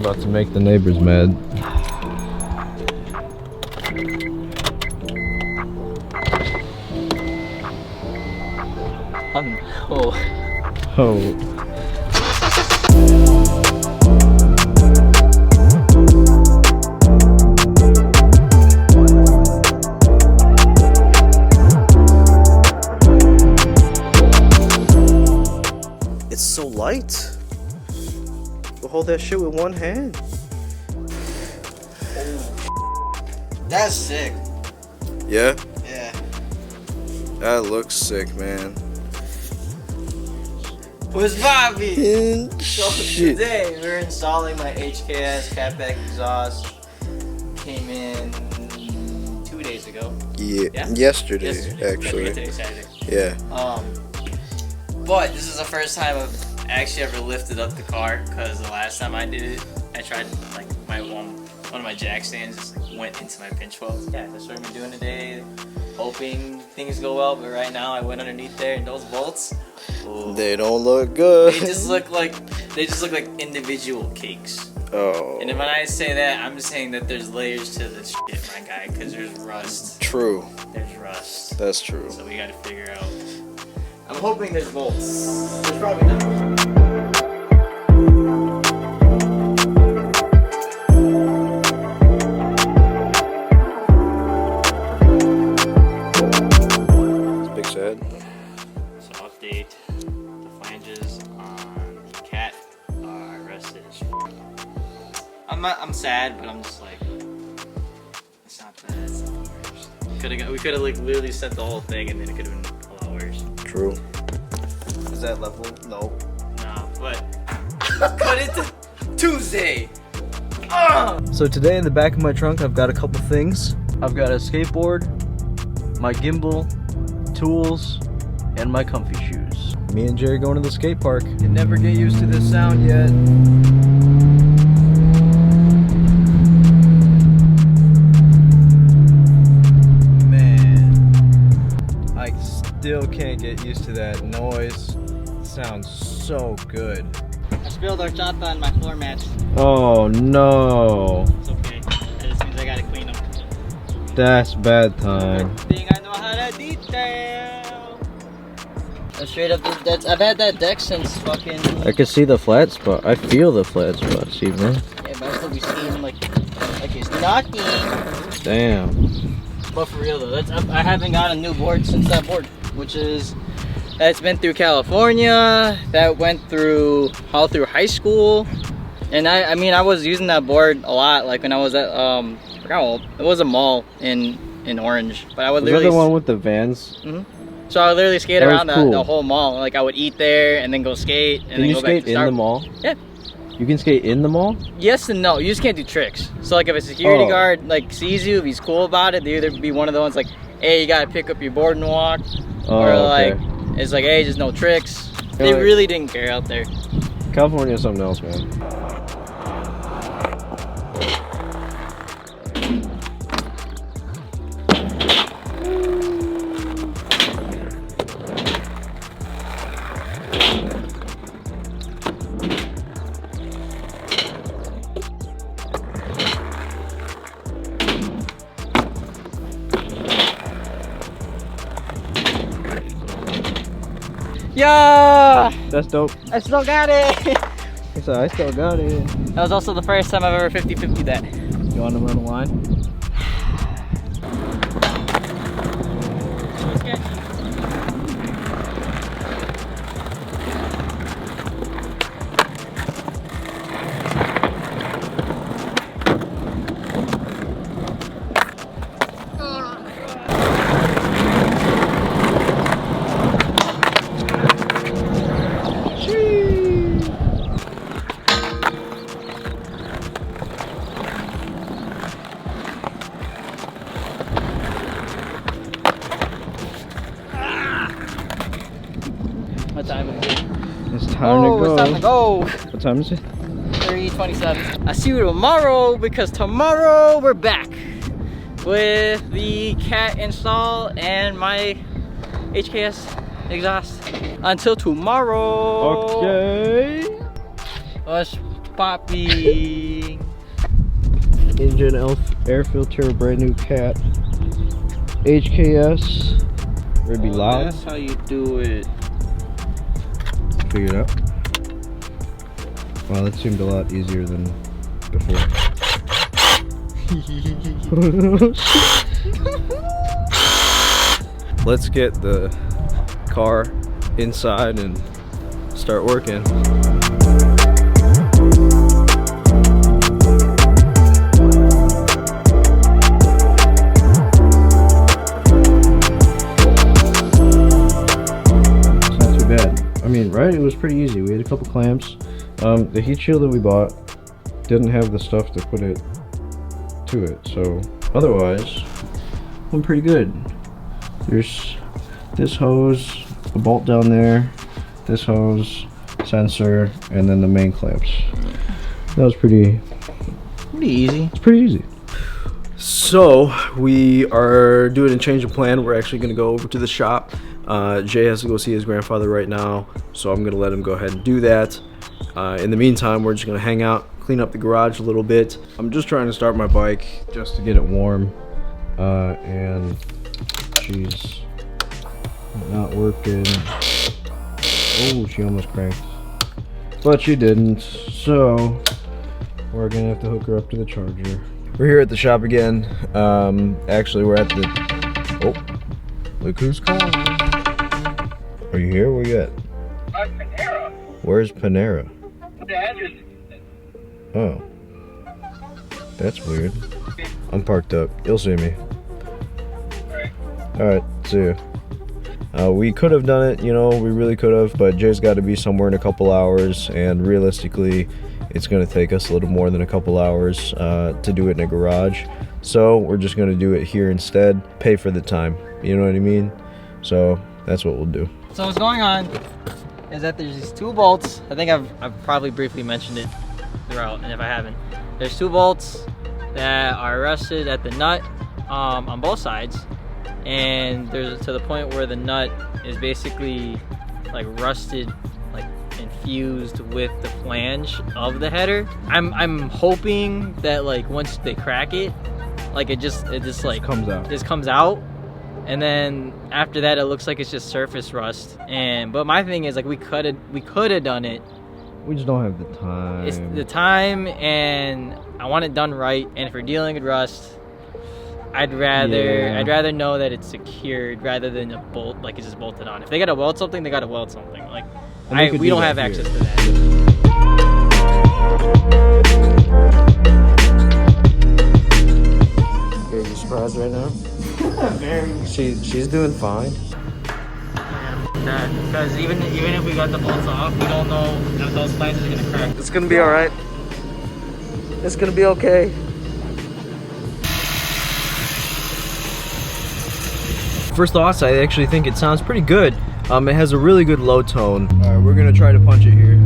about to make the neighbors mad. Oh. It's so light. You hold that shit with one hand. That's sick. Yeah? Yeah. That looks sick, man. What's Bobby? So Shit. today we're installing my HKS CRACKLES exhaust. Came in 2 days ago. Yeah. Yesterday, actually. Today's Saturday. Yeah. But this is the first time I've actually ever lifted up the car, because the last time I did it, I tried like one of my jack stands just like went into my pinch weld. Yeah, that's what I'm doing today. Hoping things go well, but right now I went underneath there and those bolts, ooh, They don't look good. they just look like individual cakes. Oh. And when I say that, I'm saying that there's layers to this shit, my guy, because there's rust. True. There's rust. That's true. So we gotta figure out. I'm hoping there's bolts. There's probably not. Big sad. So update, the flanges on the cat are rusted as f***. I'm sad, but I'm just like, it's not bad, it's not worse. We could've like literally sent the whole thing and then it could've been a lot worse. True. Is that level? No. No, but cut it to Tuesday. So today in the back of my trunk I've got a couple things. I've got a skateboard, my gimbal, tools, and my comfy shoes. Me and Jerry going to the skate park. Can never get used to this sound yet. Man, I still can't get used to that noise. It sounds so good. I spilled horchata on my floor mats. Oh no. It's okay. That just means I gotta clean them. That's bad time. Thing I know how to detail. Straight up, I've had that deck since fucking. I can see the flat spot. I feel the flat spots even. Yeah, but I still be seeing like it's knocking. Damn. But for real though, I haven't got a new board since that board, which is that's been through California. That went through all through high school, and I mean I was using that board a lot. Like when I was at I forgot what, it was a mall in Orange, but I would Was that literally. the one with the vans? So I would literally skate That was around cool. the whole mall. Like I would eat there and then go skate and Can then you go back skate to in Starbucks. the mall? Yeah. You can skate in the mall? Yes and no. You just can't do tricks. So like if a security Oh. guard like sees you, if he's cool about it, they either be one of the ones like, hey, you gotta pick up your board and walk, Oh, or okay. like it's like, hey, just no tricks. They like- really didn't care out there. California is something else, man. Yeah, That's dope. I still got it. So I still got it. That was also the first time I've ever 50-50 that. You want to run a line? What time is it? It's time to go. It's time to go. What time is it? 3:27. I see you tomorrow, because tomorrow we're back with the cat install and my HKS exhaust. Until tomorrow. Okay. What's popping? Engine air filter, brand new cat. HKS. Ready to be loud? That's how you do it. Figure it out. Wow, that seemed a lot easier than before. Let's get the car inside and start working. It's not too bad. I mean, right? It was pretty easy. We had a couple clamps. The heat shield that we bought didn't have the stuff to put it to it, so otherwise went pretty good. There's this hose, a bolt down there, this hose, sensor, and then the main clamps. That was pretty easy. It's pretty easy. So we are doing a change of plan. We're actually going to go over to the shop. Jay has to go see his grandfather right now, so I'm going to let him go ahead and do that. In the meantime, we're just going to hang out, clean up the garage a little bit. I'm just trying to start my bike just to get it warm, and she's not working. Oh, she almost cranked, but she didn't, so we're gonna have to hook her up to the charger. We're here at the shop again. Actually, we're at the, oh, look who's calling. Are you here? Where you at? Panera. Where's Panera? The address. Oh, that's weird. I'm parked up. You'll see me. All right, see ya. We could have done it, you know, we really could have, but Jay's got to be somewhere in a couple hours, and realistically, it's going to take us a little more than a couple hours to do it in a garage. So we're just going to do it here instead, pay for the time, you know what I mean? So that's what we'll do. So what's going on is that there's these two bolts. I think I've probably briefly mentioned it throughout, and if I haven't, there's two bolts that are rusted at the nut on both sides, and there's to the point where the nut is basically like rusted, like infused with the flange of the header. I'm hoping that like once they crack it, like it just like Comes out. Just comes out, and then after that it looks like it's just surface rust. But my thing is, like, we could have done it. We just don't have the time. It's the time, and I want it done right. And if we're dealing with rust, I'd rather know that it's secured rather than a bolt, like it's just bolted on. If they gotta weld something, they gotta weld something. Like we don't have access to that. Are you surprised right now? She's doing fine. Because even if we got the bolts off, we don't know if those flanges are gonna crack. It's gonna be all right. It's gonna be okay. First thoughts, I actually think it sounds pretty good. It has a really good low tone. All right, we're gonna try to punch it here.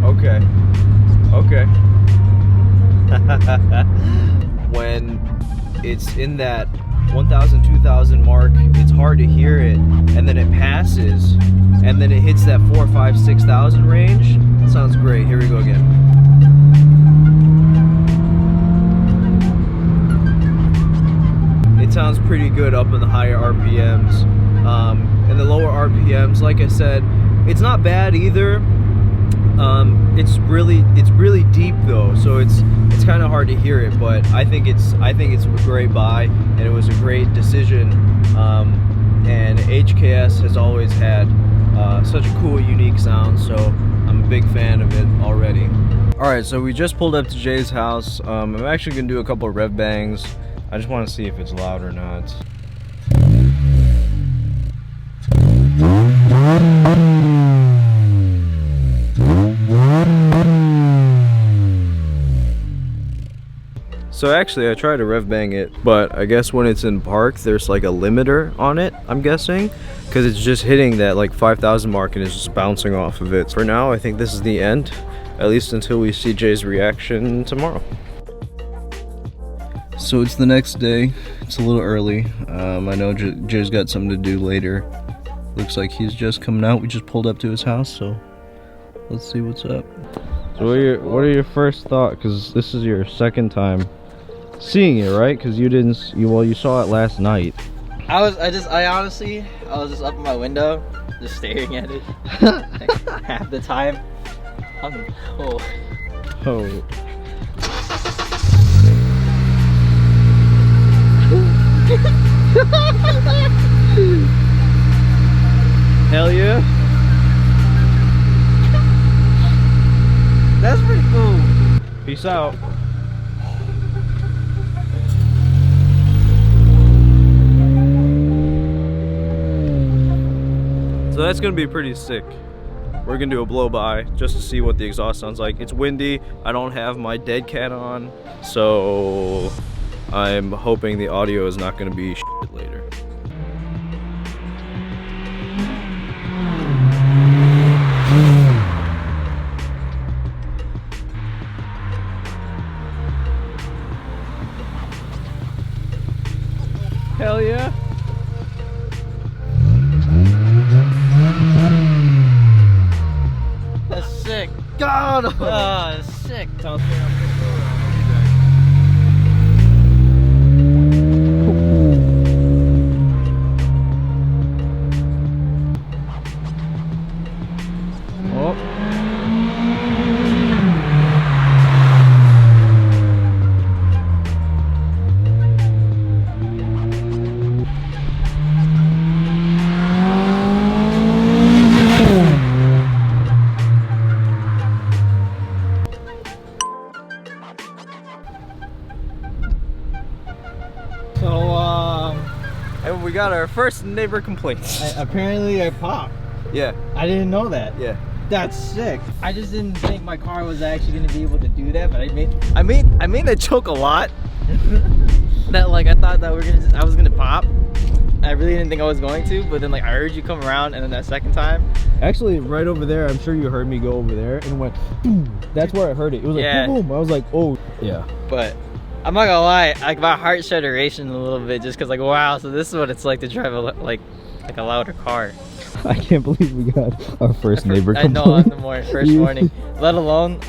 Okay. Okay. When it's in that 1,000, 2,000 mark, it's hard to hear it, and then it passes, and then it hits that 4, 5, 6,000 range. It sounds great. Here we go again. It sounds pretty good up in the higher RPMs. And the lower RPMs, like I said, it's not bad either. It's really deep though, so it's kind of hard to hear it, but I think it's a great buy, and it was a great decision. And HKS has always had such a cool, unique sound, so I'm a big fan of it already. All right, so we just pulled up to Jay's house. I'm actually gonna do a couple of rev bangs. I just want to see if it's loud or not. So actually I tried to rev bang it, but I guess when it's in park there's like a limiter on it, I'm guessing, because it's just hitting that like 5,000 mark and it's just bouncing off of it. For now I think this is the end, at least until we see Jay's reaction tomorrow. So it's the next day. It's a little early. I know Jay's got something to do later. Looks like he's just coming out. We just pulled up to his house, so let's see what's up. So what are your first thoughts? Because this is your second time seeing it, right? Because you saw it last night. I was just up in my window, just staring at it like, half the time. Oh. Hell yeah. That's pretty cool. Peace out. So that's gonna be pretty sick. We're gonna do a blow by just to see what the exhaust sounds like. It's windy. I don't have my dead cat on, so I'm hoping the audio is not gonna be shit later. Hell yeah. That's sick. God! Oh, that's sick. And we got our first neighbor complaints. Apparently I popped. Yeah. I didn't know that. Yeah. That's sick. I just didn't think my car was actually gonna be able to do that, but I made that joke a lot. that like I thought that I was gonna pop. I really didn't think I was going to, but then like I heard you come around, and then that second time. Actually, right over there, I'm sure you heard me go over there, and it went boom. That's where I heard it. It was like Yeah. boom, boom. I was like, oh yeah. But I'm not gonna lie, like my heart started racing a little bit just cause like wow, so this is what it's like to drive a louder car. I can't believe we got our first neighbor complaint. I know on the first morning. Let alone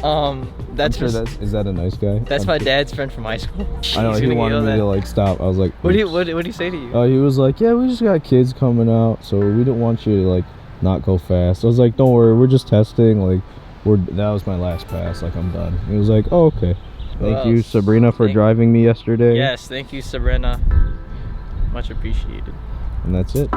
that's sure just is that a nice guy? that's my dad's friend from high school. I know, he wanted me to like stop. I was like, what do you say to you? He was like, yeah, we just got kids coming out, so we didn't want you to like not go fast. I was like, don't worry, we're just testing. Like, that was my last pass. Like, I'm done. He was like, oh, okay. Thank you, Sabrina, for driving me yesterday. Yes, thank you, Sabrina. Much appreciated. And that's it.